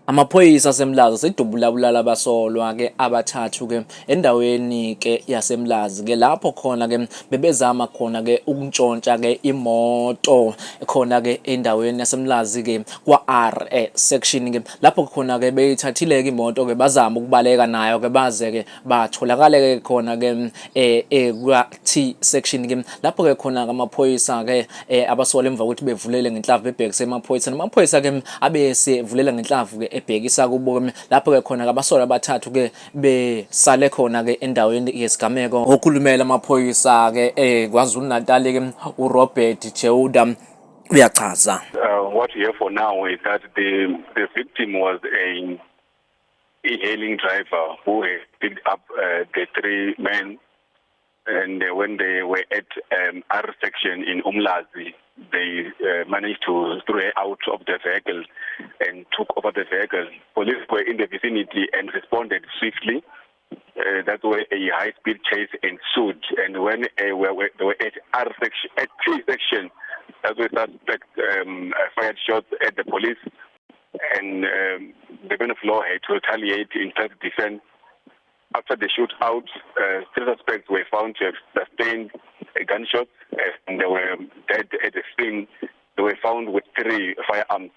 Amaphoyisa asemlazi sedubula bulala abasolwa ke abathathu ke endaweni ke yasemlazi ke lapho khona ke bebezama khona ke ukuntshontsha ke imoto khona ke endaweni yasemlazi ke kwa R section ke lapho khona ke beyithathile ke imoto ke bazama ukubaleka nayo ke baze ke batholakala ke khona ke kwa T section ke lapho ke khona amaphoyisa ke abasolwa emva kokuthi bevulele ngenhlavu bebhekise amaphoyisa ke abese vulela ngenhlavu ke ebhekisa kubo lapho ke khona abasolwa abathathu ke besale khona ke endaweni yesigameko okhulumela amaphoyisa ke KwaZulu Natal ke uRobert Cheuda uyachaza. What we have for now is that the victim was a e-hailing driver who had picked up the three men, and when they were at R section in Umlazi, they managed to throw her out of the vehicle and took over the vehicle. Police were in the vicinity and responded swiftly. That's where a high-speed chase ensued, and when they were at R section, at T section, that's where suspect fired shots at the police, and the men of law had to retaliate in self-defense. After the shootout, three suspects were found to have sustained gunshots, and they were dead at the scene. They were found with 3 firearms.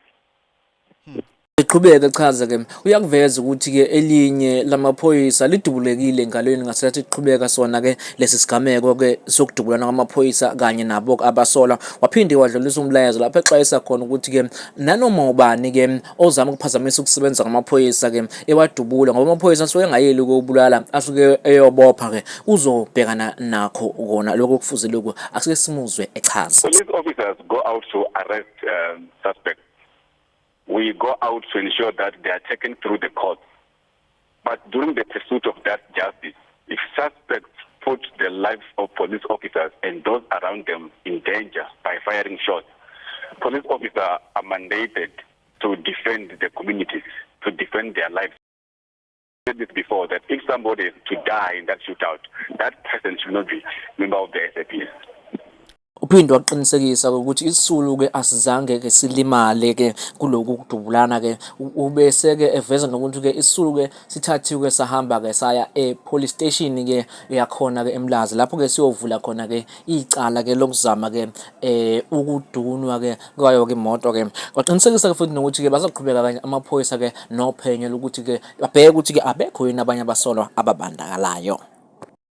Iqhubeka echaza ke uyakuveza ukuthi ke elinye lamaphoyisa lidubulekile engalweni ngasathi iqhubeka sona ke lesi sigameko ke sokudubulana kwamaphoyisa kanye nabo abasolwa waphinde wadlulisa umlayezo lapho exwayisa khona ukuthi ke nanoma ubani ke ozama ukuphazamisa ukusebenza kwamaphoyisa ke ewadubula ngoba amaphoyisa asuke engayeli ukubulala asuke eyobopha ke uzobhekana nakho kona lokho kufuze lokho asike simuzwe echaza. Police officers go out to arrest suspects. We go out to ensure that they are taken through the court. But during the pursuit of that justice, if suspects put the lives of police officers and those around them in danger by firing shots, police officers are mandated to defend the communities, to defend their lives. I said this before, that if somebody is to die in that shootout, that person should not be a member of the SAPS. Uphinde waqinisekisa ukuthi isisulu ke asizange ke silimale ke kuloku kudubulana ke ubese ke eveza nokuthi ke isisulu ke sithathiwe ke sahamba ke saya police station ke yakhona ke eMlazi lapho ke siyovula khona ke icala ke lokuzama ke ukudunwa ke kwayo ke imoto ke waqinisekisa ke futhi nokuthi ke bazaqhubeka kanye amaphoyisa ke nophenyo lokuthi ke babheke ukuthi ke abekho yini abanye abasolwa ababandakalayo.